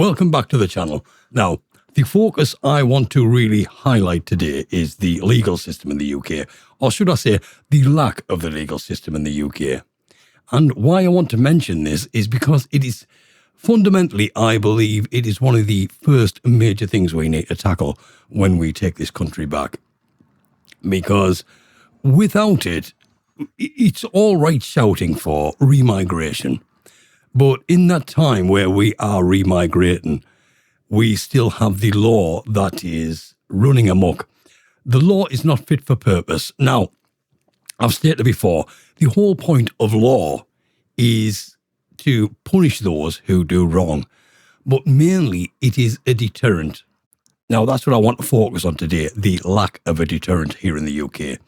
welcome back to the channel. Now, the focus I want to really highlight today is the legal system in the UK, or should I say, the lack of the legal system in the UK. And why I want to mention this is because it is fundamentally, I believe, it is one of the first major things we need to tackle when we take this country back. Because without it, it's all right shouting for remigration. But in that time where we are remigrating, we still have the law that is running amok. The law is not fit for purpose. Now, I've stated before, the whole point of law is to punish those who do wrong. But mainly, it is a deterrent. Now, that's what I want to focus on today, the lack of a deterrent here in the UK.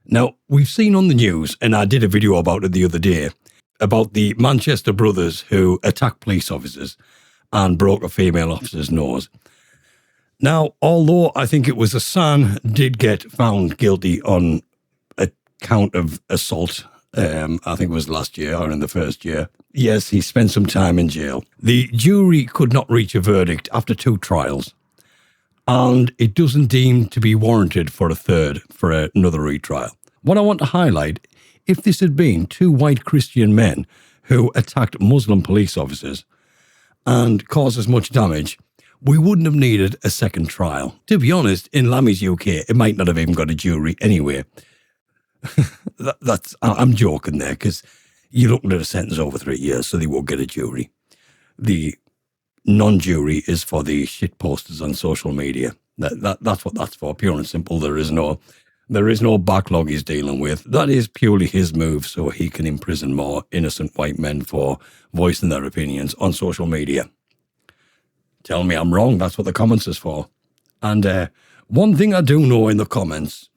Now, we've seen on the news, and I did a video about it the other day, about the Manchester brothers who attacked police officers and broke a female officer's nose. Now, although I think it was a son did get found guilty on a count of assault, I think it was last year or in the first year. Yes, he spent some time in jail. The jury could not reach a verdict after 2 trials, and it doesn't deem to be warranted for a third, for another retrial. What I want to highlight, if this had been 2 white Christian men who attacked Muslim police officers and caused as much damage, we wouldn't have needed a second trial. To be honest, in Lammy's UK, it might not have even got a jury anyway. I'm joking there, because you're looking at a sentence over 3 years, so they won't get a jury. The non-jury is for the shit posters on social media. That's what that's for, pure and simple. There is no backlog he's dealing with. That is purely his move so he can imprison more innocent white men for voicing their opinions on social media. Tell me I'm wrong. That's what the comments is for. And one thing I do know in the comments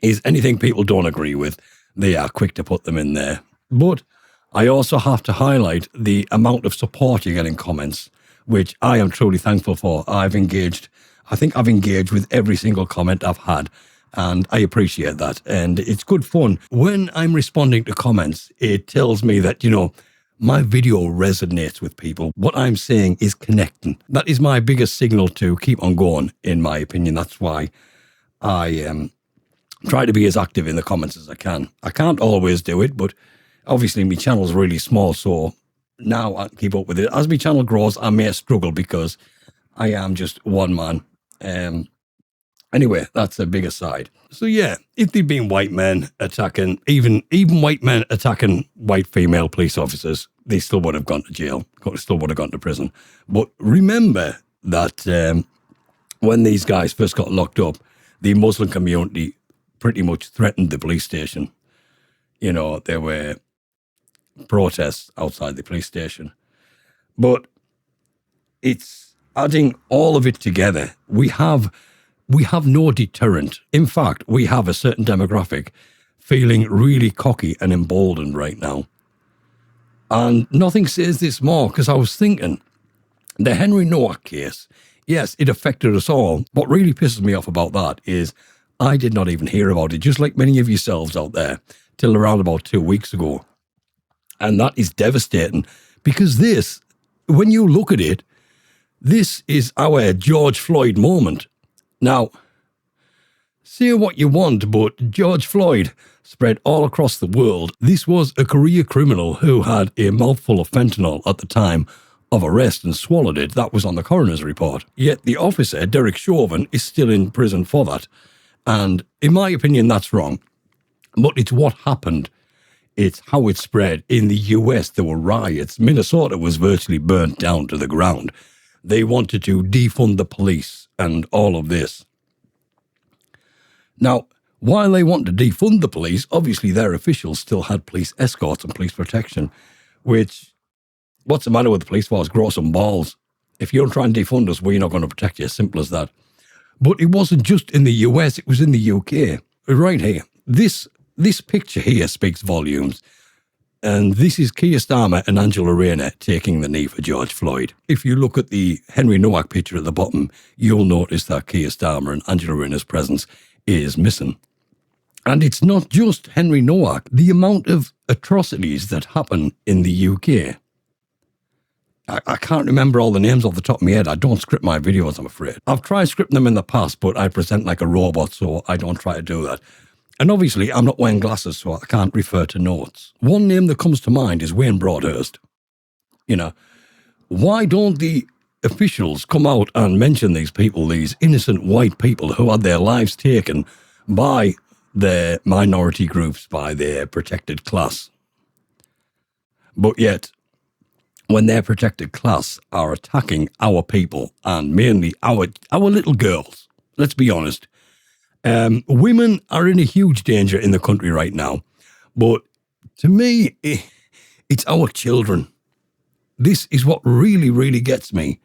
is anything people don't agree with, they are quick to put them in there. But I also have to highlight the amount of support you get in comments, which I am truly thankful for. I think I've engaged with every single comment I've had, and I appreciate that. And it's good fun. When I'm responding to comments, it tells me that, my video resonates with people. What I'm saying is connecting. That is my biggest signal to keep on going, in my opinion. That's why I try to be as active in the comments as I can. I can't always do it, but obviously my channel's really small, so now I can keep up with it. As my channel grows, I may struggle because I am just one man. Anyway, that's a big aside. So yeah, if there'd been white men attacking, even white men attacking white female police officers, they still would have gone to jail, still would have gone to prison. But remember that when these guys first got locked up, the Muslim community pretty much threatened the police station. There were protests outside the police station. But it's adding all of it together. We have no deterrent. In fact, we have a certain demographic feeling really cocky and emboldened right now. And nothing says this more, because I was thinking, the Henry Nowak case, yes, it affected us all. What really pisses me off about that is I did not even hear about it, just like many of yourselves out there, till around about 2 weeks ago. And that is devastating, because this, when you look at it, this is our George Floyd moment. Now, say what you want, but George Floyd spread all across the world. This was a career criminal who had a mouthful of fentanyl at the time of arrest and swallowed it. That was on the coroner's report. Yet the officer, Derek Chauvin, is still in prison for that. And in my opinion, that's wrong. But it's what happened. It's how it spread. In the US, there were riots. Minnesota was virtually burnt down to the ground. They wanted to defund the police and all of this. Now, while they want to defund the police, obviously their officials still had police escorts and police protection, which, what's the matter with the police force? Grow some balls. If you don't try and defund us, we're not going to protect you. Simple as that. But it wasn't just in the US, it was in the UK. Right here. This picture here speaks volumes. And this is Keir Starmer and Angela Rayner taking the knee for George Floyd. If you look at the Henry Nowak picture at the bottom, you'll notice that Keir Starmer and Angela Rayner's presence is missing. And it's not just Henry Nowak. The amount of atrocities that happen in the UK I can't remember all the names off the top of my head. I don't script my videos, I'm afraid. I've tried scripting them in the past, but I present like a robot, so I don't try to do that. And obviously, I'm not wearing glasses, so I can't refer to notes. One name that comes to mind is Wayne Broadhurst. You know, why don't the officials come out and mention these people, these innocent white people who had their lives taken by their minority groups, by their protected class? But yet, when their protected class are attacking our people, and mainly our little girls, let's be honest, women are in a huge danger in the country right now. But to me, it's our children. This is what really, really gets me.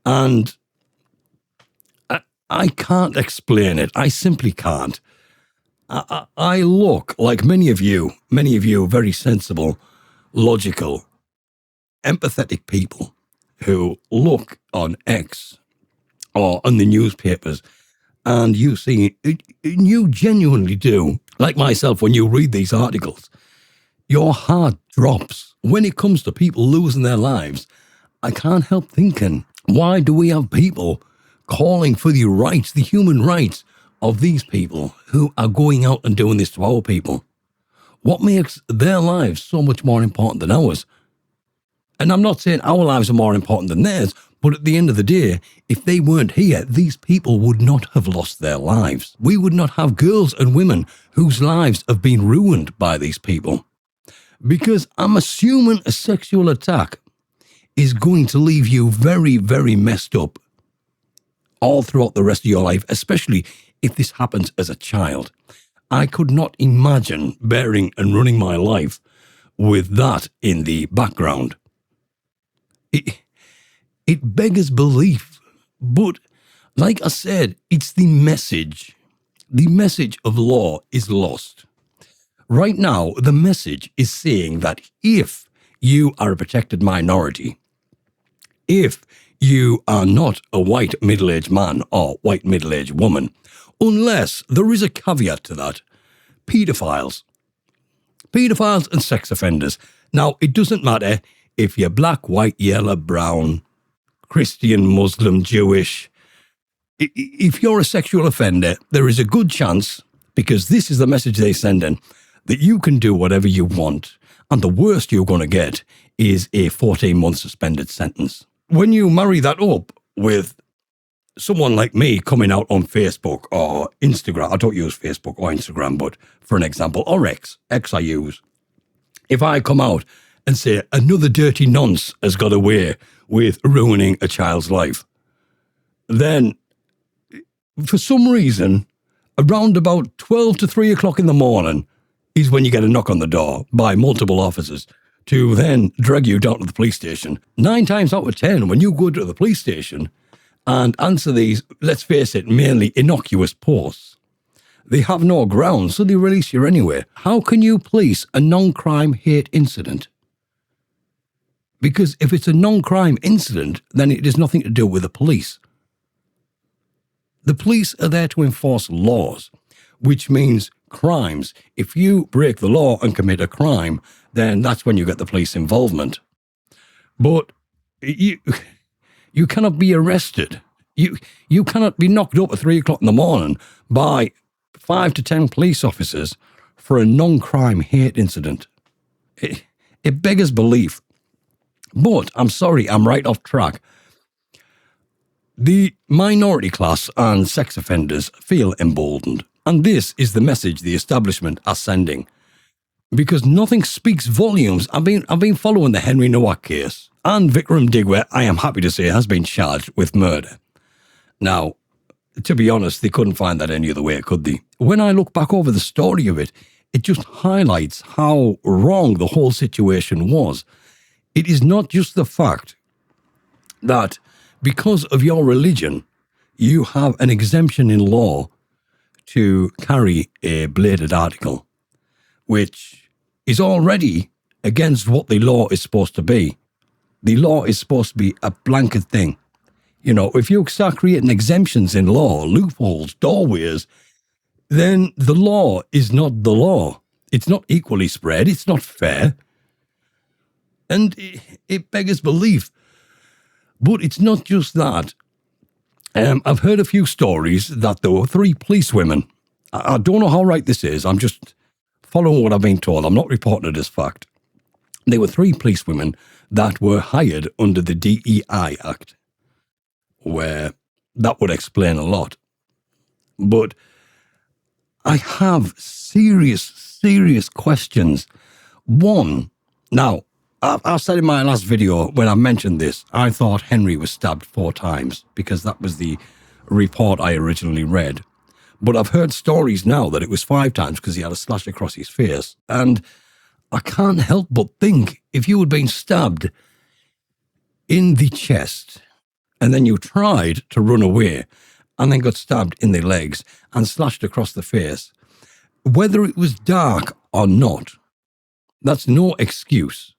And I can't explain it. I simply can't. I look like many of you, very sensible, logical, empathetic people who look on X or on the newspapers, and you see, you genuinely do, like myself, when you read these articles, your heart drops. When it comes to people losing their lives, I can't help thinking, why do we have people calling for the rights, the human rights of these people who are going out and doing this to our people? What makes their lives so much more important than ours? And I'm not saying our lives are more important than theirs, but at the end of the day, if they weren't here, these people would not have lost their lives. We would not have girls and women whose lives have been ruined by these people. Because I'm assuming a sexual attack is going to leave you very, very messed up all throughout the rest of your life, especially if this happens as a child. I could not imagine bearing and running my life with that in the background. It beggars belief, but like I said, it's the message. The message of law is lost. Right now, the message is saying that if you are a protected minority, if you are not a white middle-aged man or white middle-aged woman, unless there is a caveat to that, pedophiles and sex offenders. Now, it doesn't matter if you're black, white, yellow, brown, Christian, Muslim, Jewish. If you're a sexual offender, there is a good chance, because this is the message they send in, that you can do whatever you want, and the worst you're going to get is a 14-month suspended sentence. When you marry that up with someone like me coming out on Facebook or Instagram, I don't use Facebook or Instagram, but for an example, or X I use. If I come out and say another dirty nonce has got away with ruining a child's life, then for some reason, around about 12 to 3 o'clock in the morning is when you get a knock on the door by multiple officers to then drag you down to the police station. 9 times out of 10, when you go to the police station and answer these, let's face it, mainly innocuous posts, they have no grounds, so they release you anyway. How can you police a non-crime hate incident? Because if it's a non-crime incident, then it has nothing to do with the police. The police are there to enforce laws, which means crimes. If you break the law and commit a crime, then that's when you get the police involvement. But you cannot be arrested. You cannot be knocked up at 3 o'clock in the morning by 5 to 10 police officers for a non-crime hate incident. It beggars belief. But I'm sorry, I'm right off track. The minority class and sex offenders feel emboldened. And this is the message the establishment are sending. Because nothing speaks volumes. I've been following the Henry Nowak case. And Vikram Digwe, I am happy to say, has been charged with murder. Now, to be honest, they couldn't find that any other way, could they? When I look back over the story of it, it just highlights how wrong the whole situation was. It is not just the fact that because of your religion, you have an exemption in law to carry a bladed article, which is already against what the law is supposed to be. The law is supposed to be a blanket thing. You know, if you start creating exemptions in law, loopholes, doorways, then the law is not the law. It's not equally spread. It's not fair. And it beggars belief. But it's not just that. I've heard a few stories that there were 3 policewomen. I don't know how right this is. I'm just following what I've been told. I'm not reporting it as fact. There were 3 policewomen that were hired under the DEI Act, where that would explain a lot. But I have serious questions. One, now, I said in my last video when I mentioned this, I thought Henry was stabbed 4 times because that was the report I originally read. But I've heard stories now that it was 5 times because he had a slash across his face. And I can't help but think if you had been stabbed in the chest and then you tried to run away and then got stabbed in the legs and slashed across the face, whether it was dark or not, that's no excuse.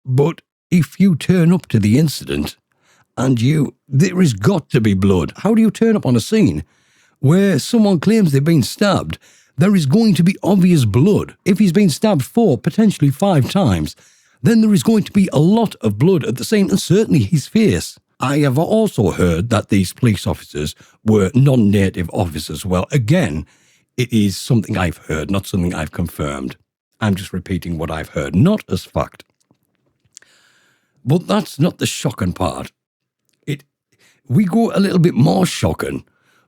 But if you turn up to the incident and there has got to be blood. How do you turn up on a scene where someone claims they've been stabbed? There is going to be obvious blood. If he's been stabbed 4, potentially 5 times, then there is going to be a lot of blood at the scene, and certainly his face. I have also heard that these police officers were non-native officers. Well, again, it is something I've heard, not something I've confirmed. I'm just repeating what I've heard, not as fact. But that's not the shocking part. We go a little bit more shocking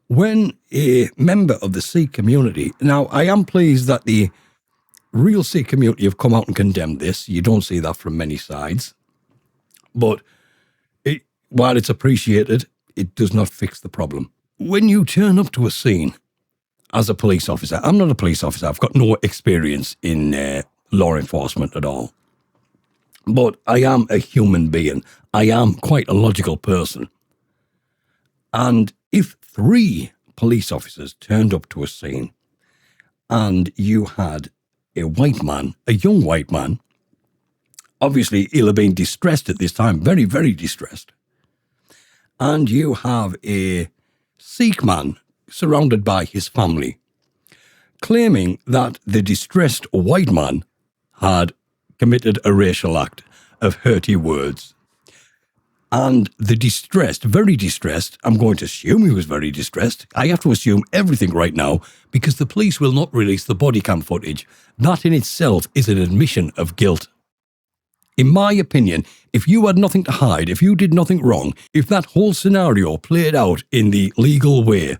when a member of the Sikh community... Now, I am pleased that the real Sikh community have come out and condemned this. You don't see that from many sides. But while it's appreciated, it does not fix the problem. When you turn up to a scene as a police officer... I'm not a police officer. I've got no experience in law enforcement at all. But I am a human being. I am quite a logical person. And if 3 police officers turned up to a scene and you had a white man, a young white man, obviously he'll have been distressed at this time, very, very distressed. And you have a Sikh man surrounded by his family, claiming that the distressed white man had committed a racial act of hurty words. And the distressed, very distressed, I'm going to assume he was very distressed. I have to assume everything right now because the police will not release the body cam footage. That in itself is an admission of guilt. In my opinion, if you had nothing to hide, if you did nothing wrong, if that whole scenario played out in the legal way,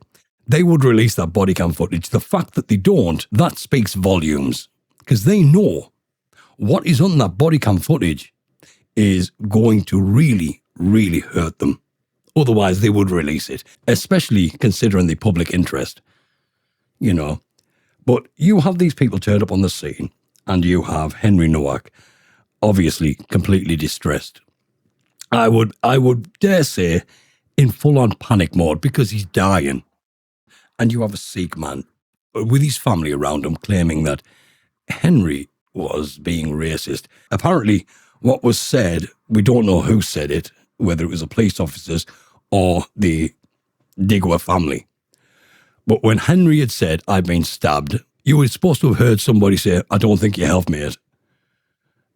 they would release that body cam footage. The fact that they don't, that speaks volumes because they know what is on that body cam footage is going to really hurt them. Otherwise, they would release it, especially considering the public interest, you know. But you have these people turned up on the scene, and you have Henry Nowak, obviously completely distressed. I would dare say in full-on panic mode because he's dying. And you have a Sikh man with his family around him claiming that Henry was being racist. Apparently, what was said, we don't know who said it, whether it was the police officers or the Digwa family. But when Henry had said, "I've been stabbed," you were supposed to have heard somebody say, "I don't think you have, mate."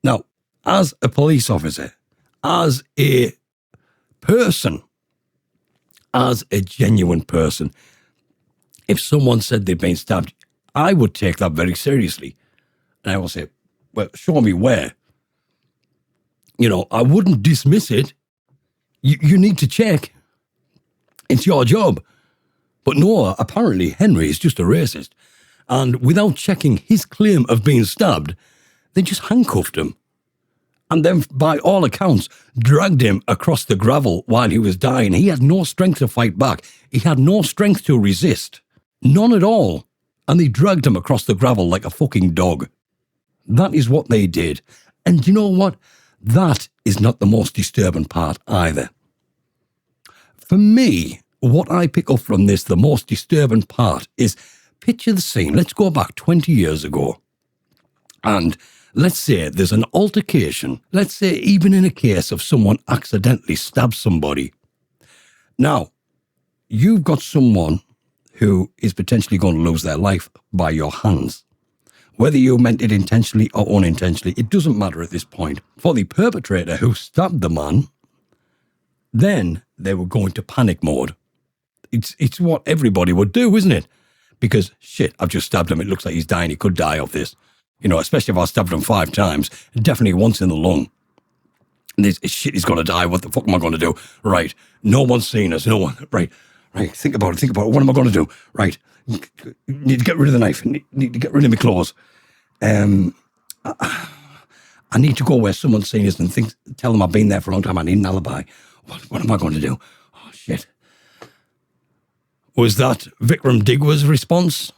Now, as a police officer, as a person, as a genuine person, if someone said they'd been stabbed, I would take that very seriously. And I will say, well, show me where. You know, I wouldn't dismiss it. You need to check. It's your job. But no, apparently Henry is just a racist. And without checking his claim of being stabbed, they just handcuffed him. And then, by all accounts, dragged him across the gravel while he was dying. He had no strength to fight back. He had no strength to resist. None at all. And they dragged him across the gravel like a fucking dog. That is what they did. And you know what? That is not the most disturbing part either. For me, what I pick up from this, the most disturbing part is, picture the scene. Let's go back 20 years ago. And let's say there's an altercation. Let's say even in a case of someone accidentally stabs somebody. Now, you've got someone who is potentially going to lose their life by your hands. Whether you meant it intentionally or unintentionally, it doesn't matter at this point. For the perpetrator who stabbed the man, then they were going to panic mode. It's what everybody would do, isn't it? Because, shit, I've just stabbed him. It looks like he's dying. He could die of this. You know, especially if I stabbed him 5 times, definitely once in the lung. And this shit, he's going to die. What the fuck am I going to do? Right. No one's seen us. No one. Right. Think about it. What am I going to do? Right. Need to get rid of the knife. Need to get rid of my clothes. I need to go where someone's seen us and tell them I've been there for a long time. I need an alibi. What am I going to do? Oh, shit. Was that Vikram Digwa's response?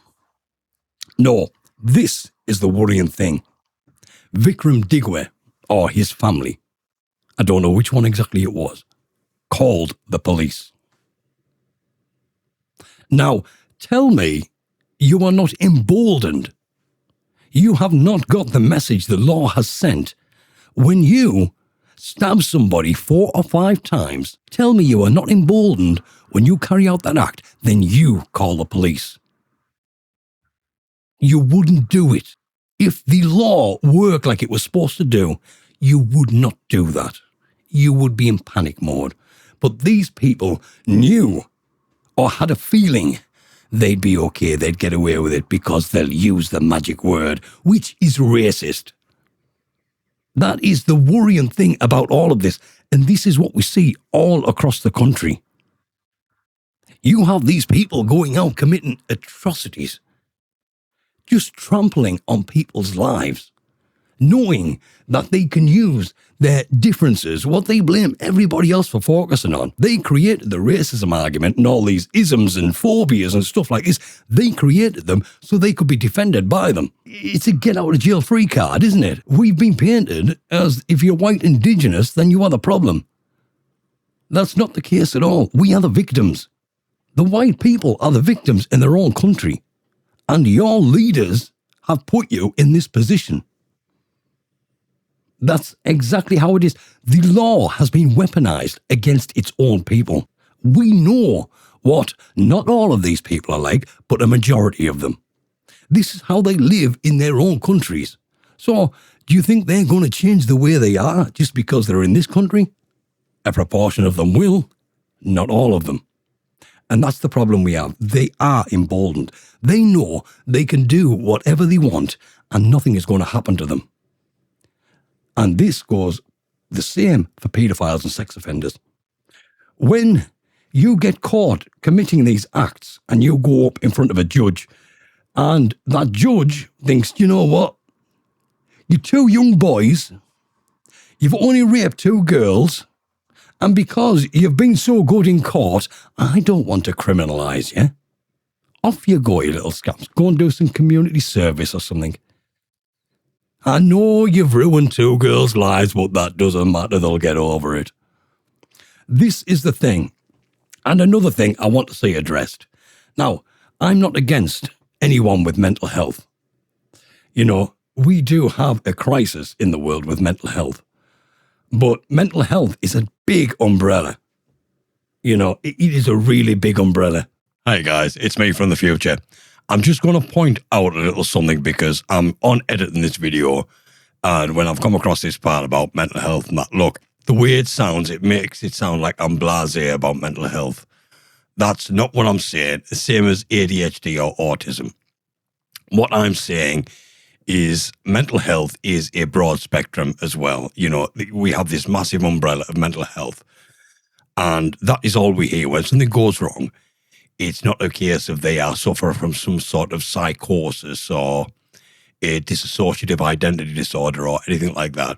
No. This is the worrying thing. Vikram Digwa, or his family, I don't know which one exactly it was, called the police. Now, tell me you are not emboldened. You have not got the message the law has sent. When you stab somebody 4 or 5 times, tell me you are not emboldened when you carry out that act, then you call the police. You wouldn't do it. If the law worked like it was supposed to do, you would not do that. You would be in panic mode. But these people knew or had a feeling they'd be okay, they'd get away with it because they'll use the magic word, which is racist. That is the worrying thing about all of this. And this is what we see all across the country. You have these people going out committing atrocities, just trampling on people's lives, knowing that they can use their differences, what they blame everybody else for focusing on. They created the racism argument and all these isms and phobias and stuff like this. They created them so they could be defended by them. It's a get out of jail free card, isn't it? We've been painted as if you're white indigenous, then you are the problem. That's not the case at all. We are the victims. The white people are the victims in their own country. And your leaders have put you in this position. That's exactly how it is. The law has been weaponized against its own people. We know what not all of these people are like, but a majority of them. This is how they live in their own countries. So, do you think they're going to change the way they are just because they're in this country? A proportion of them will, not all of them. And that's the problem we have. They are emboldened. They know they can do whatever they want and nothing is going to happen to them. And this goes the same for paedophiles and sex offenders. When you get caught committing these acts and you go up in front of a judge and that judge thinks, you know what? You're 2 young boys. You've only raped 2 girls. And because you've been so good in court, I don't want to criminalise you. Off you go, you little scamps. Go and do some community service or something. I know you've ruined 2 girls' lives, but that doesn't matter. They'll get over it. This is the thing. And another thing I want to see addressed. Now, I'm not against anyone with mental health. You know, we do have a crisis in the world with mental health. But mental health is a big umbrella. You know, it is a really big umbrella. Hi guys, it's me from the future. I'm just going to point out a little something because I'm on editing this video. And when I've come across this part about mental health and that, look, the way it sounds, it makes it sound like I'm blasé about mental health. That's not what I'm saying. The same as ADHD or autism. What I'm saying is mental health is a broad spectrum as well. You know, we have this massive umbrella of mental health. And that is all we hear. When something goes wrong, it's not a case of they are suffering from some sort of psychosis or a dissociative identity disorder or anything like that.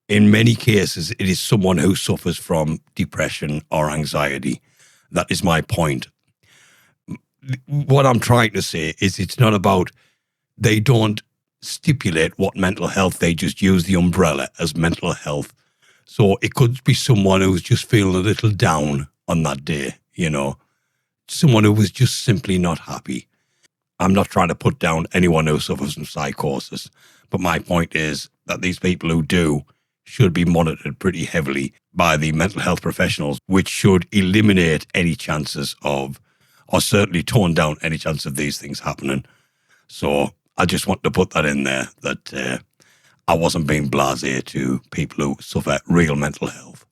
In many cases, it is someone who suffers from depression or anxiety. That is my point. What I'm trying to say is it's not about they don't stipulate what mental health, they just use the umbrella as mental health. So it could be someone who's just feeling a little down on that day, you know, someone who was just simply not happy. I'm not trying to put down anyone who suffers from psychosis, but my point is that these people who do should be monitored pretty heavily by the mental health professionals, which should eliminate any chances of, or certainly tone down any chance of these things happening. So I just want to put that in there, that I wasn't being blasé to people who suffer real mental health.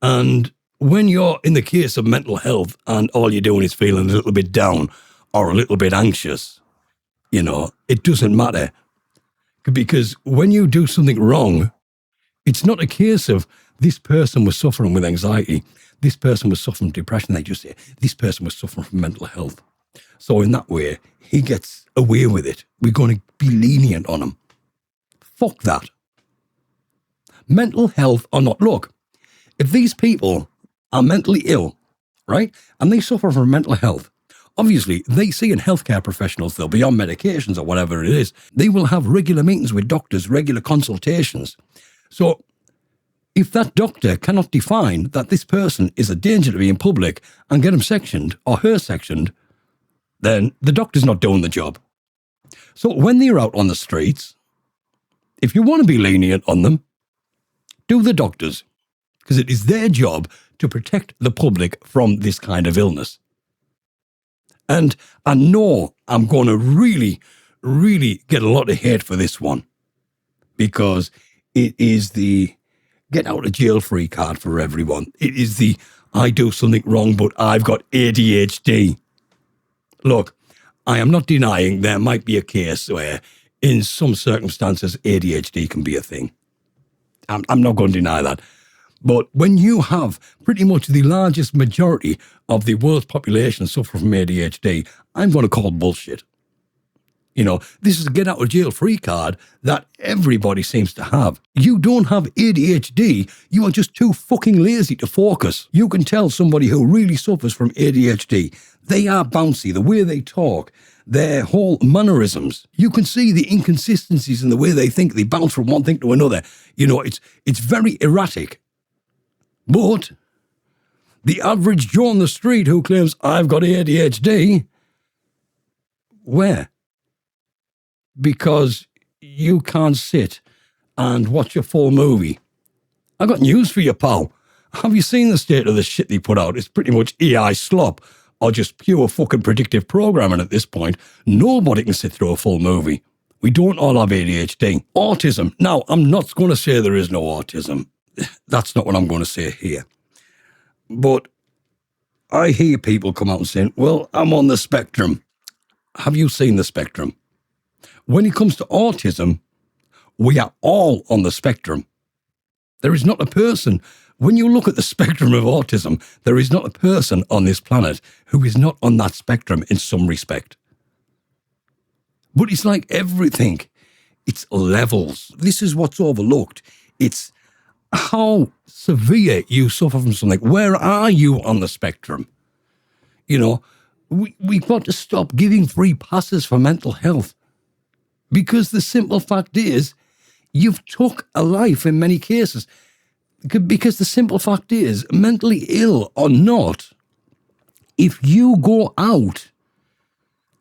And when you're in the case of mental health and all you're doing is feeling a little bit down or a little bit anxious, it doesn't matter. Because when you do something wrong, it's not a case of this person was suffering with anxiety, this person was suffering from depression. They just say, this person was suffering from mental health. So in that way, he gets away with it. We're going to be lenient on him. Fuck that. Mental health or not. Look, if these people are mentally ill, right, and they suffer from mental health, obviously they see in healthcare professionals, they'll be on medications or whatever it is. They will have regular meetings with doctors, regular consultations. So if that doctor cannot define that this person is a danger to be in public and get him sectioned or her sectioned, then the doctor's not doing the job. So when they're out on the streets, if you want to be lenient on them, do the doctors, because it is their job to protect the public from this kind of illness. And I know I'm going to really, really get a lot of hate for this one, because it is the get out of jail free card for everyone. It is the I do something wrong, but I've got ADHD. Look, I am not denying there might be a case where in some circumstances ADHD can be a thing. I'm not going to deny that. But when you have pretty much the largest majority of the world's population suffer from ADHD, I'm going to call bullshit. This is a get out of jail free card that everybody seems to have. You don't have ADHD. You are just too fucking lazy to focus. You can tell somebody who really suffers from ADHD. They are bouncy, the way they talk, their whole mannerisms. You can see the inconsistencies in the way they think. They bounce from one thing to another. It's very erratic. But the average Joe on the street who claims, I've got ADHD, where? Because you can't sit and watch a full movie. I got news for you, pal. Have you seen the state of the shit they put out? It's pretty much AI slop or just pure fucking predictive programming at this point. Nobody can sit through a full movie. We don't all have ADHD. Autism. Now, I'm not going to say there is no autism. That's not what I'm going to say here. But I hear people come out and saying, well, I'm on the spectrum. Have you seen the spectrum? When it comes to autism, we are all on the spectrum. There is not a person, when you look at the spectrum of autism, there is not a person on this planet who is not on that spectrum in some respect. But it's like everything. It's levels. This is what's overlooked. It's how severe you suffer from something. Where are you on the spectrum? We've got to stop giving free passes for mental health. Because the simple fact is, you've took a life in many cases. Because the simple fact is, mentally ill or not, if you go out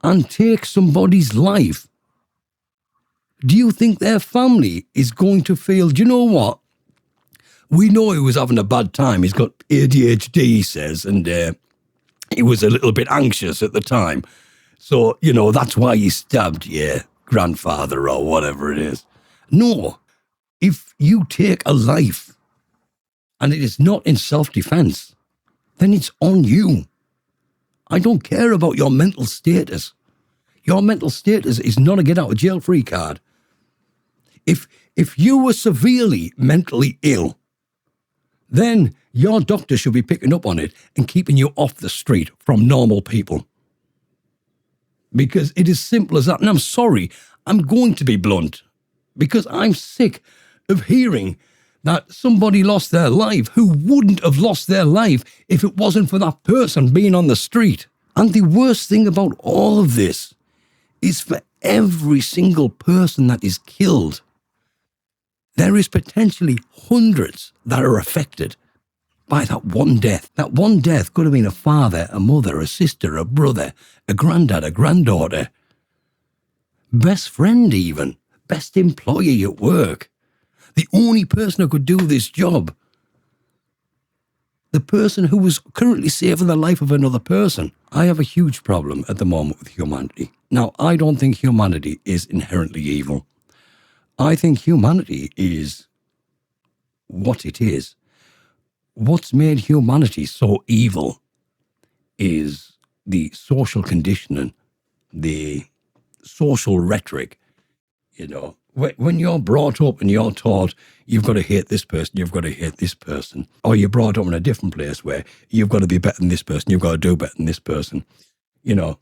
and take somebody's life, do you think their family is going to feel, do you know what? We know he was having a bad time. He's got ADHD, he says, and he was a little bit anxious at the time. So, that's why he stabbed your grandfather or whatever it is. No. If you take a life and it is not in self-defense, then it's on you. I don't care about your mental status. Your mental status is not a get-out-of-jail-free card. If you were severely mentally ill, then your doctor should be picking up on it and keeping you off the street from normal people. Because it is simple as that. And I'm sorry, I'm going to be blunt, because I'm sick of hearing that somebody lost their life who wouldn't have lost their life if it wasn't for that person being on the street. And the worst thing about all of this is for every single person that is killed, there is potentially hundreds that are affected by that one death. That one death could have been a father, a mother, a sister, a brother, a granddad, a granddaughter, best friend even, best employee at work, the only person who could do this job. the person who was currently saving the life of another person. I have a huge problem at the moment with humanity. Now, I don't think humanity is inherently evil. I think humanity is what it is. What's made humanity so evil is the social conditioning, the social rhetoric. You know, when you're brought up and you're taught you've got to hate this person, you've got to hate this person, or you're brought up in a different place where you've got to be better than this person, you've got to do better than this person. You know,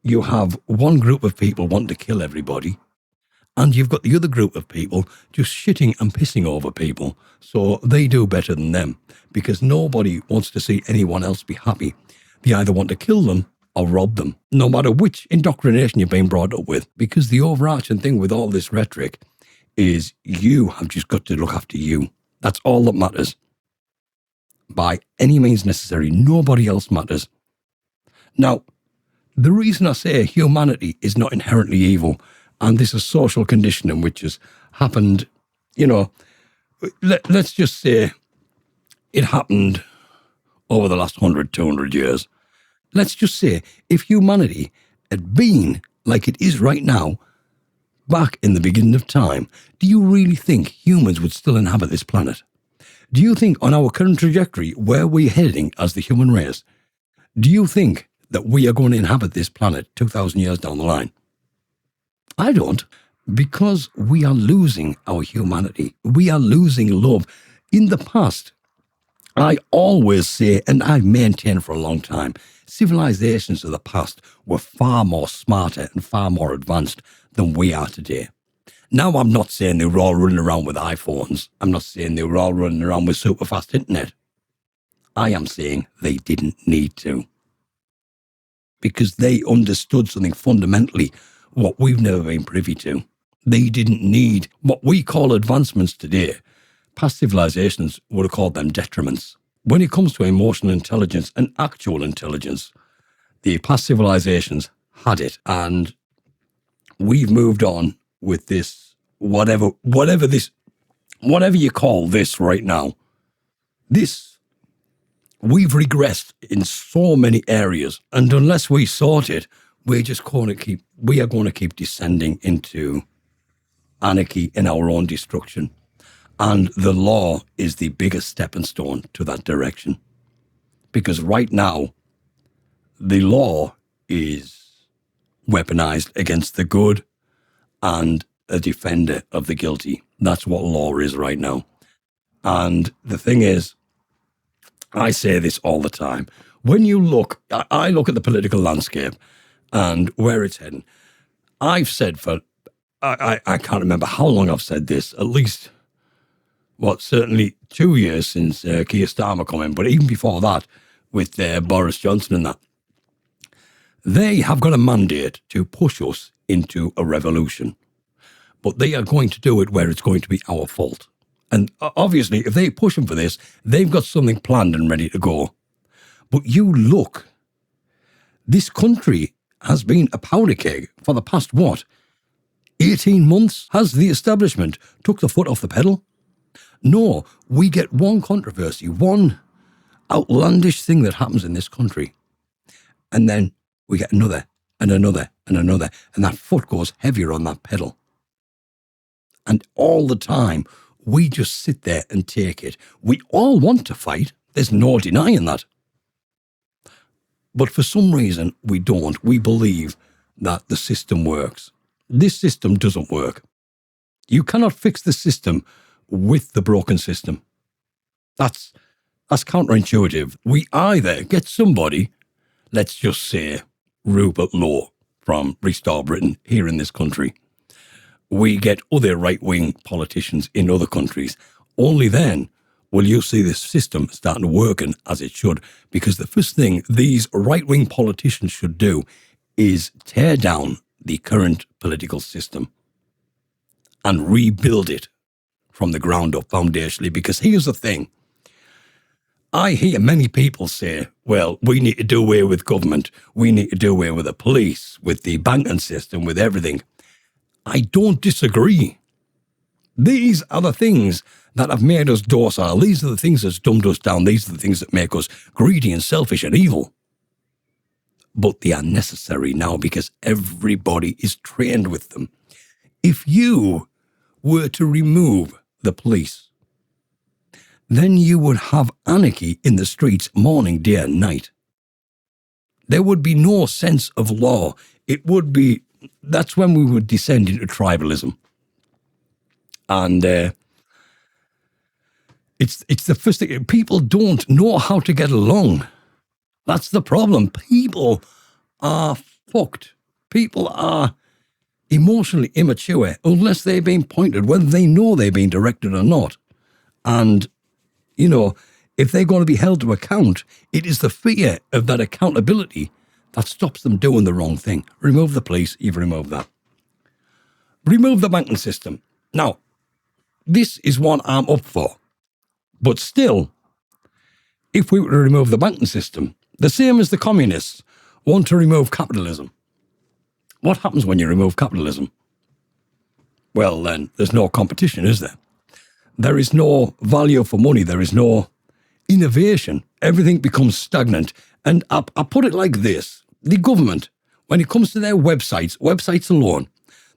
you have one group of people wanting to kill everybody, and you've got the other group of people just shitting and pissing over people so they do better than them, because nobody wants to see anyone else be happy. They either want to kill them or rob them, no matter which indoctrination you've been brought up with. Because the overarching thing with all this rhetoric is you have just got to look after you. That's all that matters. By any means necessary, nobody else matters. Now, the reason I say humanity is not inherently evil, and this is social conditioning which has happened, you know, let's just say it happened over the last 100, 200 years. Let's just say if humanity had been like it is right now, back in the beginning of time, do you really think humans would still inhabit this planet? Do you think on our current trajectory, where we're heading as the human race, do you think that we are going to inhabit this planet 2,000 years down the line? I don't, because we are losing our humanity. We are losing love. In the past, I always say, and I've maintained for a long time, civilizations of the past were far more smarter and far more advanced than we are today. Now, I'm not saying they were all running around with iPhones. I'm not saying they were all running around with super fast internet. I am saying they didn't need to. Because they understood something fundamentally what we've never been privy to. They didn't need what we call advancements today. Past civilizations would have called them detriments. When it comes to emotional intelligence and actual intelligence, the past civilizations had it, and we've moved on with this, whatever you call this right now. We've regressed in so many areas, and unless we sort it, we are going to keep descending into anarchy in our own destruction. And the law is the biggest stepping stone to that direction. Because right now, the law is weaponized against the good and a defender of the guilty. That's what law is right now. And the thing is, I say this all the time. When you look, I look at the political landscape and where it's heading. I've said I can't remember how long I've said this, at least, certainly 2 years since Keir Starmer come in, but even before that, with Boris Johnson and that, they have got a mandate to push us into a revolution. But they are going to do it where it's going to be our fault. And obviously, if they push them for this, they've got something planned and ready to go. But you look, this country has been a powder keg for the past, 18 months? Has the establishment took the foot off the pedal? No, we get one controversy, one outlandish thing that happens in this country. And then we get another, and another, and another, and that foot goes heavier on that pedal. And all the time, we just sit there and take it. We all want to fight. There's no denying that. But for some reason, we don't. We believe that the system works. This system doesn't work. You cannot fix the system with the broken system. That's counterintuitive. We either get somebody, let's just say Rupert Lowe from Restore Britain here in this country. We get other right-wing politicians in other countries. Only then will you see this system starting working as it should. Because the first thing these right-wing politicians should do is tear down the current political system and rebuild it from the ground up foundationally. Because here's the thing. I hear many people say, well, we need to do away with government. We need to do away with the police, with the banking system, with everything. I don't disagree. These are the things that have made us docile. These are the things that's dumbed us down. These are the things that make us greedy and selfish and evil. But they are necessary now because everybody is trained with them. If you were to remove the police, then you would have anarchy in the streets morning, day and night. There would be no sense of law. That's when we would descend into tribalism. And it's the first thing. People don't know how to get along. That's the problem. People are fucked. People are emotionally immature unless they're being pointed, whether they know they're being directed or not. And, if they're going to be held to account, it is the fear of that accountability that stops them doing the wrong thing. Remove the police, you've removed that. Remove the banking system. Now, this is what I'm up for. But still, if we were to remove the banking system, the same as the communists want to remove capitalism. What happens when you remove capitalism? Well, then, there's no competition, is there? There is no value for money. There is no innovation. Everything becomes stagnant. And I put it like this. The government, when it comes to their websites alone,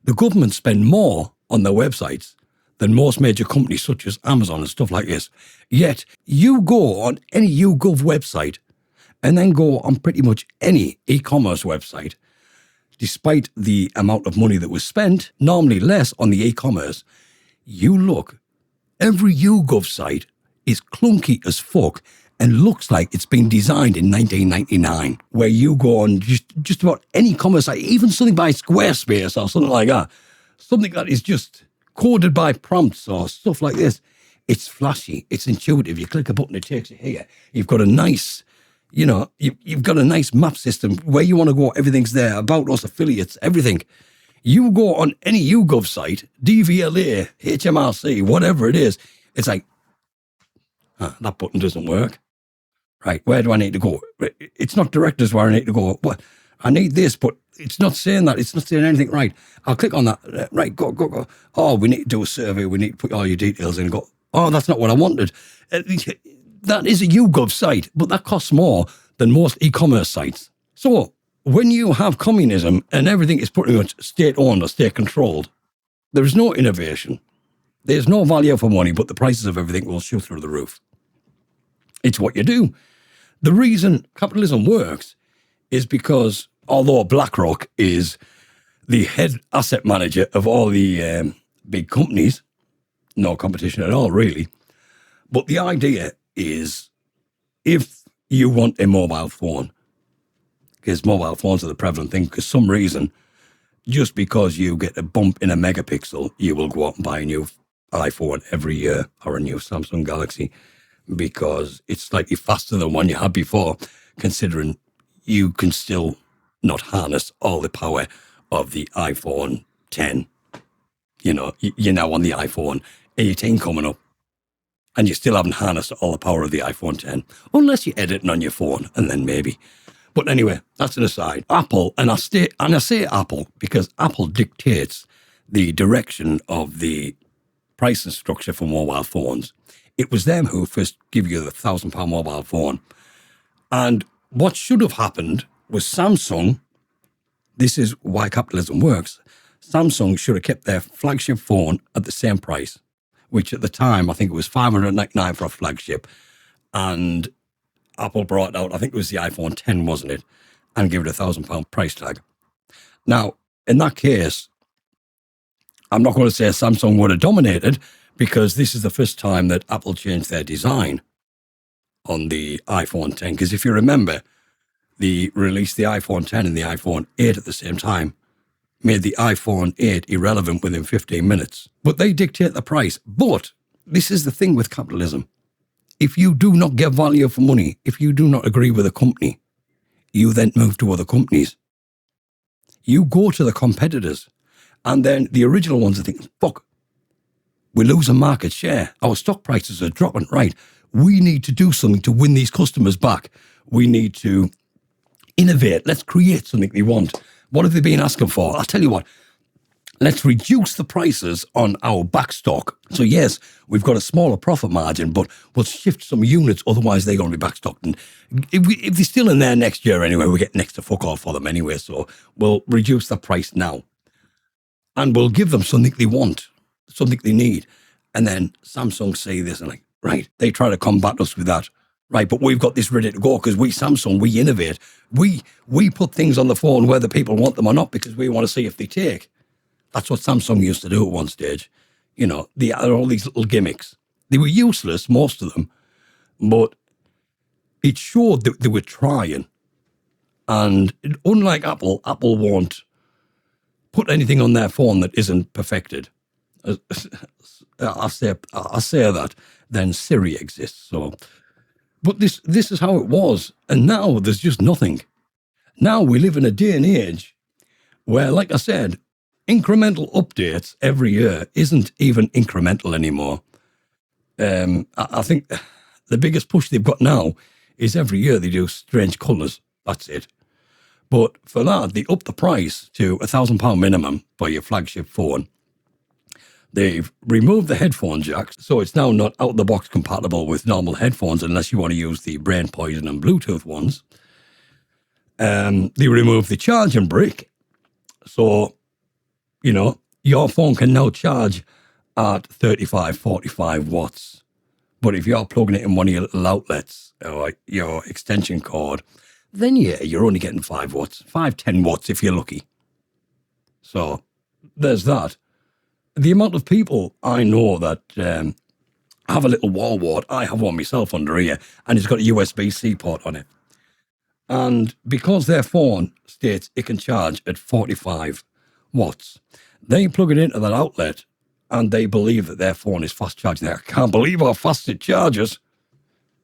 the government spend more on their websites than most major companies such as Amazon and stuff like this. Yet, you go on any YouGov website and then go on pretty much any e-commerce website, despite the amount of money that was spent, normally less on the e-commerce, you look, every YouGov site is clunky as fuck and looks like it's been designed in 1999, where you go on just about any commerce site, even something by Squarespace or something like that, something that is just coded by prompts or stuff like this. It's flashy, it's intuitive. You click a button, it takes you here. You've got a nice, you've got a nice map system where you want to go. Everything's there, about us, affiliates, everything. You go on any YouGov site, DVLA, HMRC, whatever it is, it's like, that button doesn't work. Right, where do I need to go? It's not directed us where I need to go. What? I need this, but it's not saying that. It's not saying anything right. I'll click on that. Right, go. Oh, we need to do a survey. We need to put all your details in. Go, oh, that's not what I wanted. That is a YouGov site, but that costs more than most e-commerce sites. So when you have communism and everything is pretty much state-owned or state-controlled, there is no innovation. There's no value for money, but the prices of everything will shoot through the roof. It's what you do. The reason capitalism works is because, although BlackRock is the head asset manager of all the big companies, no competition at all, really. But the idea is, if you want a mobile phone, because mobile phones are the prevalent thing, because some reason, just because you get a bump in a megapixel, you will go out and buy a new iPhone every year or a new Samsung Galaxy, because it's slightly faster than one you had before, considering you can still not harness all the power of the iPhone 10. You're now on the iPhone 18 coming up, and you still haven't harnessed all the power of the iPhone 10, unless you're editing on your phone, and then maybe. But anyway, that's an aside. Apple, and I say Apple because Apple dictates the direction of the pricing structure for mobile phones. It was them who first give you the £1,000 mobile phone. And what should have happened was Samsung, this is why capitalism works, Samsung should have kept their flagship phone at the same price, which at the time, I think it was $599 for a flagship. And Apple brought out, I think it was the iPhone 10, wasn't it? And give it a £1,000 price tag. Now, in that case, I'm not going to say Samsung would have dominated, because this is the first time that Apple changed their design on the iPhone 10. Because if you remember, they released the iPhone 10 and the iPhone 8 at the same time, made the iPhone 8 irrelevant within 15 minutes. But they dictate the price. But this is the thing with capitalism. If you do not get value for money, if you do not agree with a company, you then move to other companies. You go to the competitors, and then the original ones are thinking, fuck, we're losing market share. Our stock prices are dropping. Right. We need to do something to win these customers back. We need to innovate. Let's create something they want. What have they been asking for? I'll tell you what. let's reduce the prices on our back stock. So yes, we've got a smaller profit margin, but we'll shift some units, otherwise they're going to be backstocked. And if they're still in there next year anyway, we get next to fuck all for them anyway. So we'll reduce the price now. And we'll give them something they want, something they need. And then Samsung say this and like, right, they try to combat us with that. Right, but we've got this ready to go because we, Samsung, we innovate. We put things on the phone whether people want them or not because we want to see if they take. That's what Samsung used to do at one stage. You know, they had all these little gimmicks. They were useless, most of them, but it showed that they were trying. And unlike Apple, Apple won't put anything on their phone that isn't perfected. I say that. Then Siri exists. So, but this is how it was, and now there's just nothing. Now we live in a day and age where, like I said, incremental updates every year isn't even incremental anymore. I think the biggest push they've got now is every year they do strange colours. That's it. But for that, they up the price to £1,000 minimum for your flagship phone. They've removed the headphone jacks, so it's now not out-of-the-box compatible with normal headphones unless you want to use the brain poison and Bluetooth ones. They removed the charging brick, so, you know, your phone can now charge at 35, 45 watts. But if you're plugging it in one of your little outlets or your extension cord, then yeah, you're only getting 5 watts, 10 watts if you're lucky. So there's that. The amount of people I know that have a little wall wart, I have one myself under here, and it's got a USB-C port on it. And because their phone states it can charge at 45 watts, they plug it into that outlet and they believe that their phone is fast charging. I can't believe how fast it charges.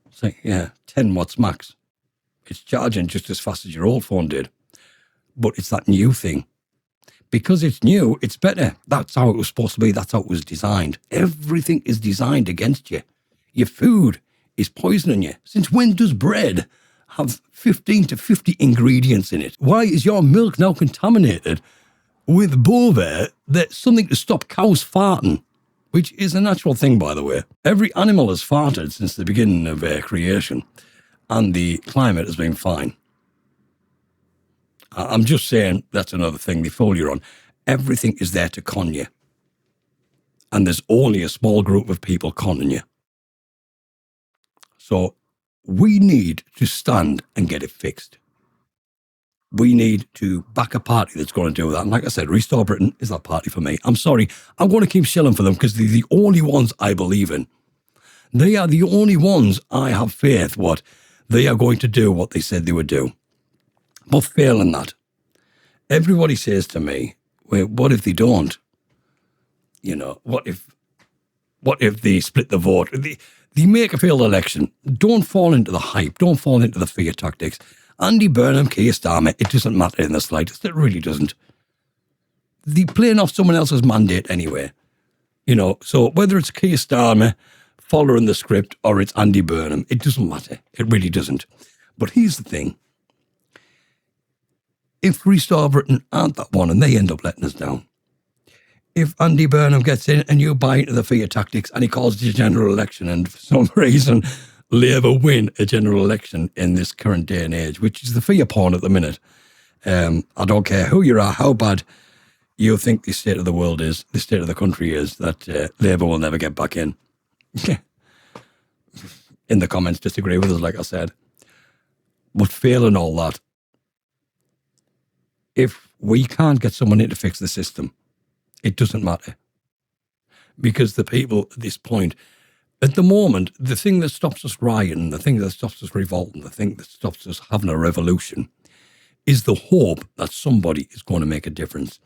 It's like, yeah, 10 watts max. It's charging just as fast as your old phone did. But it's that new thing. Because it's new, it's better. That's how it was supposed to be. That's how it was designed. Everything is designed against you. Your food is poisoning you. Since when does bread have 15 to 50 ingredients in it? Why is your milk now contaminated with bovine? That's something to stop cows farting, which is a natural thing, by the way. Every animal has farted since the beginning of creation, and the climate has been fine. I'm just saying that's another thing they fool you on. Everything is there to con you. And there's only a small group of people conning you. So we need to stand and get it fixed. We need to back a party that's going to do that. And like I said, Restore Britain is that party for me. I'm sorry. I'm going to keep shelling for them because they're the only ones I believe in. They are the only ones I have faith what they are going to do what they said they would do. But failing that, everybody says to me, well, what if they don't? You know, what if they split the vote? They make a failed election. Don't fall into the hype. Don't fall into the fear tactics. Andy Burnham, Keir Starmer, it doesn't matter in the slightest. It really doesn't. They're playing off someone else's mandate anyway. You know, so whether it's Keir Starmer following the script or it's Andy Burnham, it doesn't matter. It really doesn't. But here's the thing. If Restore Britain aren't that one and they end up letting us down, if Andy Burnham gets in and you buy into the fear tactics and he calls it a general election and for some reason Labour win a general election in this current day and age, which is the fear porn at the minute, I don't care who you are, how bad you think the state of the world is, the state of the country is, that Labour will never get back in. In the comments, disagree with us, like I said. But failing all that, if we can't get someone in to fix the system, it doesn't matter. Because the people at this point, at the moment, the thing that stops us rioting, the thing that stops us revolting, the thing that stops us having a revolution is the hope that somebody is going to make a difference.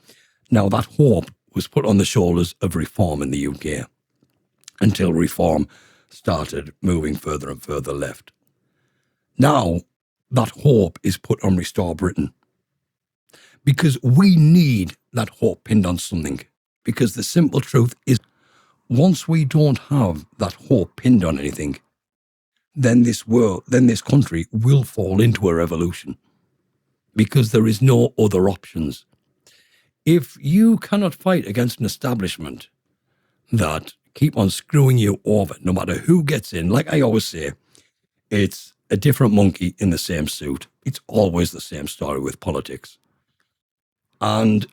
Now, that hope was put on the shoulders of reform in the UK until reform started moving further and further left. Now, that hope is put on Restore Britain. Because we need that hope pinned on something. Because the simple truth is, once we don't have that hope pinned on anything, then this country will fall into a revolution. Because there is no other options. if you cannot fight against an establishment that keep on screwing you over, no matter who gets in, like I always say, it's a different monkey in the same suit. It's always the same story with politics. And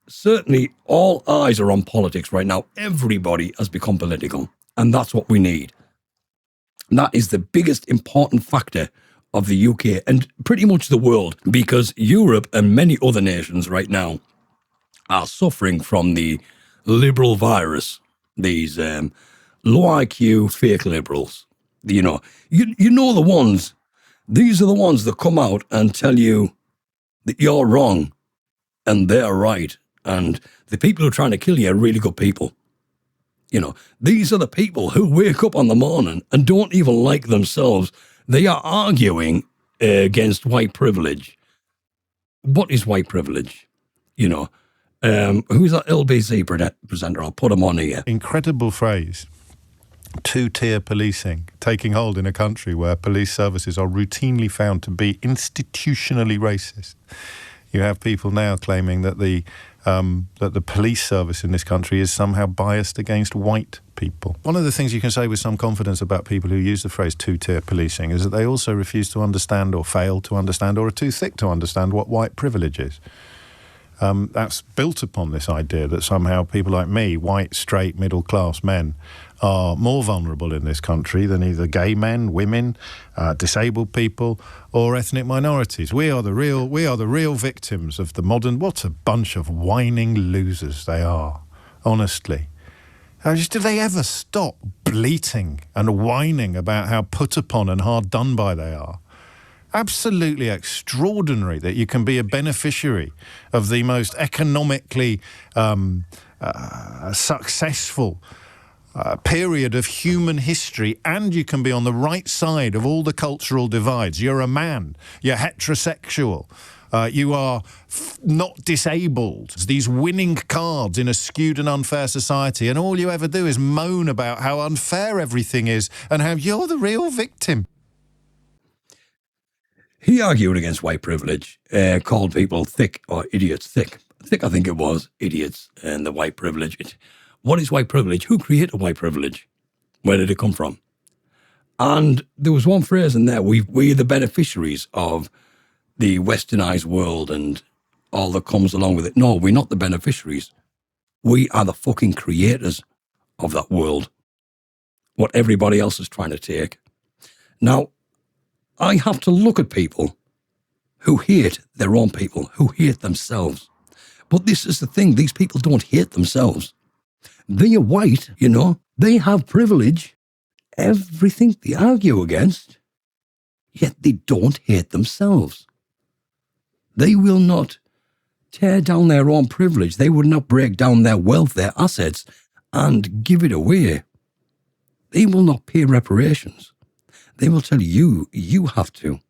certainly all eyes are on politics right now. Everybody has become political, and that's what we need. And that is the biggest important factor of the UK and pretty much the world, because Europe and many other nations right now are suffering from the liberal virus, these low IQ fake liberals. You know the ones, these are the ones that come out and tell you that you're wrong and they're right. And the people who are trying to kill you are really good people. These are the people who wake up on the morning and don't even like themselves. They are arguing against white privilege. What is white privilege? Who's that LBC presenter? I'll put him on here. Incredible phrase. Two-tier policing taking hold in a country where police services are routinely found to be institutionally racist. You have people now claiming that the police service in this country is somehow biased against white people. One of the things you can say with some confidence about people who use the phrase two-tier policing is that they also refuse to understand or fail to understand or are too thick to understand what white privilege is. That's built upon this idea that somehow people like me, white, straight, middle-class men, are more vulnerable in this country than either gay men, women, disabled people, or ethnic minorities. We are the real victims of the modern. What a bunch of whining losers they are, honestly. Do they ever stop bleating and whining about how put upon and hard done by they are? Absolutely extraordinary that you can be a beneficiary of the most economically successful period of human history, and you can be on the right side of all the cultural divides. You're a man, you're heterosexual, you are not disabled. These winning cards in a skewed and unfair society, and all you ever do is moan about how unfair everything is and how you're the real victim. He argued against white privilege, called people thick or idiots thick. Thick, I think it was, idiots, and the white privilege. What is white privilege? Who created white privilege? Where did it come from? And there was one phrase in there, we're the beneficiaries of the westernized world and all that comes along with it. No, we're not the beneficiaries. We are the fucking creators of that world. What everybody else is trying to take. Now, I have to look at people who hate their own people, who hate themselves. But this is the thing, these people don't hate themselves. They are white, they have privilege, everything they argue against, yet they don't hate themselves. They will not tear down their own privilege. They would not break down their wealth, their assets, and give it away. They will not pay reparations. They will tell you, you have to.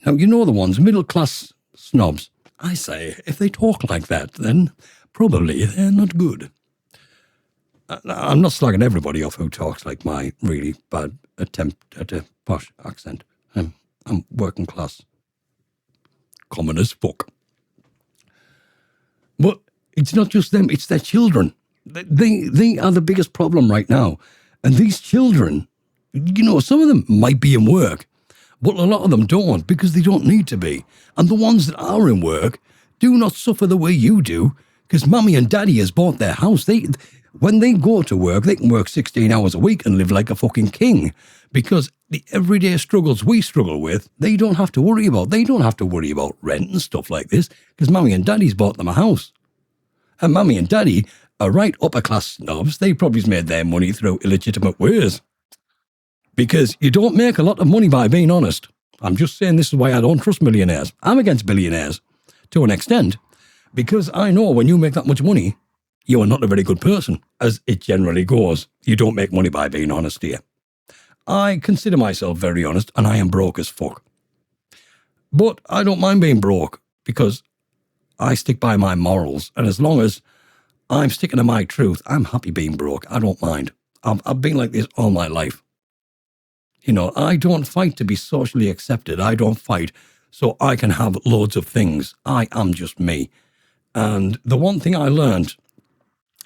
Now, the ones, middle-class snobs. I say, if they talk like that, then probably they're not good. I'm not slagging everybody off who talks like my really bad attempt at a posh accent. I'm working class. Common as fuck. But it's not just them, it's their children. They are the biggest problem right now. And these children, some of them might be in work, but a lot of them don't because they don't need to be. And the ones that are in work do not suffer the way you do because mommy and daddy has bought their house. When they go to work, they can work 16 hours a week and live like a fucking king because the everyday struggles we struggle with, they don't have to worry about. They don't have to worry about rent and stuff like this because mommy and daddy's bought them a house. And mommy and daddy are right upper class snobs. They probably made their money through illegitimate ways. Because you don't make a lot of money by being honest. I'm just saying this is why I don't trust millionaires. I'm against billionaires to an extent because I know when you make that much money, you are not a very good person, as it generally goes. You don't make money by being honest here. I consider myself very honest and I am broke as fuck. But I don't mind being broke because I stick by my morals. And as long as I'm sticking to my truth, I'm happy being broke. I don't mind. I've been like this all my life. I don't fight to be socially accepted. I don't fight so I can have loads of things. I am just me. And the one thing I learned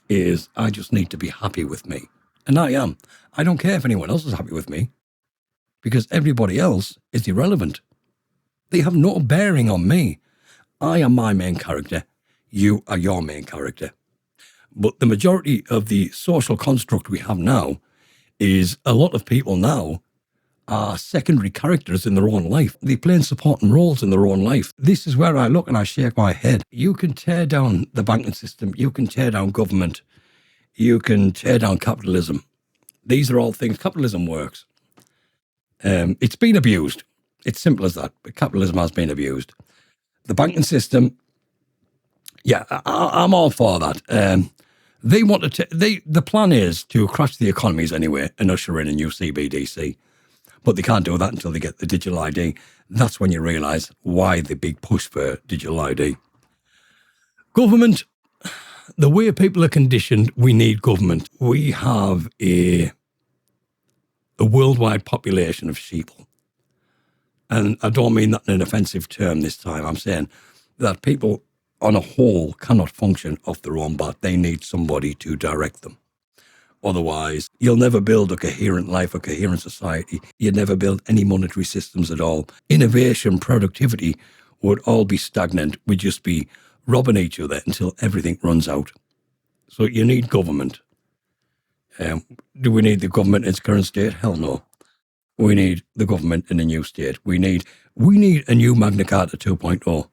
is I just need to be happy with me. And I am. I don't care if anyone else is happy with me, because everybody else is irrelevant. They have no bearing on me. I am my main character. You are your main character. But the majority of the social construct we have now is a lot of people now are secondary characters in their own life. They play supporting roles in their own life. This is where I look and I shake my head. You can tear down the banking system. You can tear down government. You can tear down capitalism. These are all things. Capitalism works. It's been abused. It's simple as that. Capitalism has been abused. The banking system, yeah, I'm all for that. They want to. The plan is to crash the economies anyway and usher in a new CBDC, but they can't do that until they get the digital ID. That's when you realise why the big push for digital ID. Government, the way people are conditioned, we need government. We have a worldwide population of sheeple. And I don't mean that in an offensive term this time. I'm saying that people on a whole cannot function off their own bat. They need somebody to direct them. Otherwise, you'll never build a coherent life, a coherent society. You'd never build any monetary systems at all. Innovation, productivity would all be stagnant. We'd just be robbing each other until everything runs out. So you need government. Do we need the government in its current state? Hell no. We need the government in a new state. We need a new Magna Carta 2.0.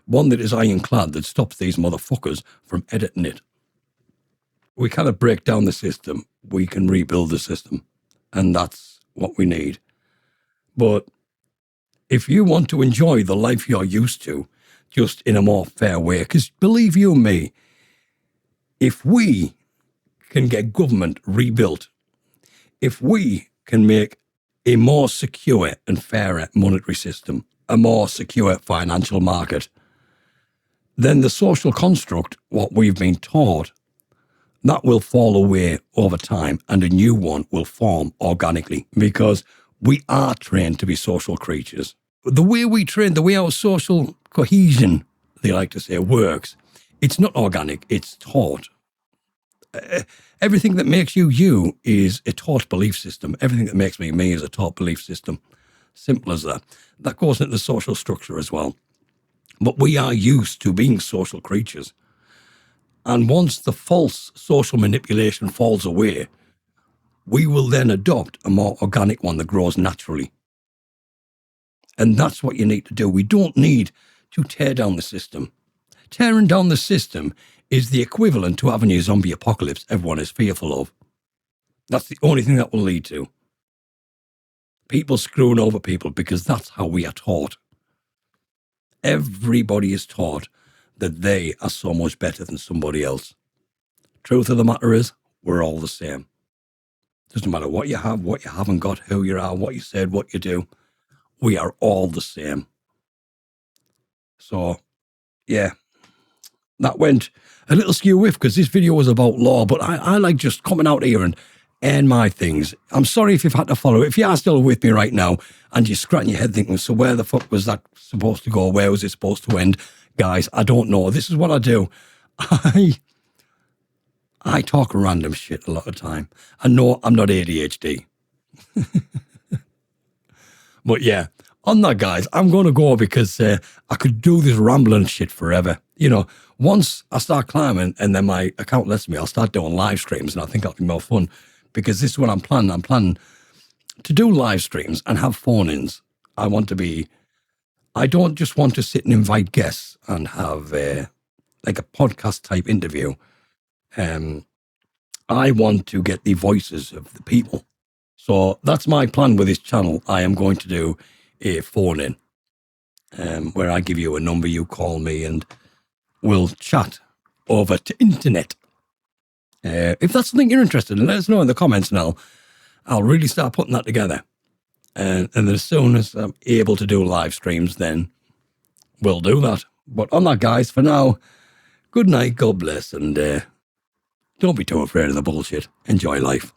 One that is ironclad, that stops these motherfuckers from editing it. We cannot break down the system. We can rebuild the system. And that's what we need. But if you want to enjoy the life you're used to, just in a more fair way, because believe you me, if we can get government rebuilt, if we can make a more secure and fairer monetary system, a more secure financial market, then the social construct, what we've been taught, that will fall away over time and a new one will form organically, because we are trained to be social creatures. The way we train, the way our social cohesion, they like to say, works, it's not organic, it's taught. Everything that makes you you is a taught belief system. Everything that makes me me is a taught belief system. Simple as that. That goes into the social structure as well. But we are used to being social creatures. And once the false social manipulation falls away, we will then adopt a more organic one that grows naturally. And that's what you need to do. We don't need to tear down the system. Tearing down the system is the equivalent to having a zombie apocalypse everyone is fearful of. That's the only thing that will lead to. People screwing over people, because that's how we are taught. Everybody is taught that they are so much better than somebody else. Truth of the matter is, we're all the same. Doesn't matter what you have, what you haven't got, who you are, what you said, what you do. We are all the same. So, yeah. That went a little skew with, because this video was about law, but I like just coming out here and airing my things. I'm sorry if you've had to follow it. If you are still with me right now and you're scratching your head thinking, so where the fuck was that supposed to go? Where was it supposed to end? Guys, I don't know. This is what I do. I talk random shit a lot of time. I know I'm not ADHD. But yeah, on that, guys, I'm going to go, because I could do this rambling shit forever. You know, once I start climbing and then my account lets me, I'll start doing live streams, and I think that'll be more fun, because this is what I'm planning. I'm planning to do live streams and have phone-ins. I don't just want to sit and invite guests and have like a podcast type interview. I want to get the voices of the people. So that's my plan with this channel. I am going to do a phone-in where I give you a number, you call me, and we'll chat over to internet. If that's something you're interested in, let us know in the comments, and I'll really start putting that together. And as soon as I'm able to do live streams, then we'll do that. But on that, guys, for now, good night, God bless, and don't be too afraid of the bullshit. Enjoy life.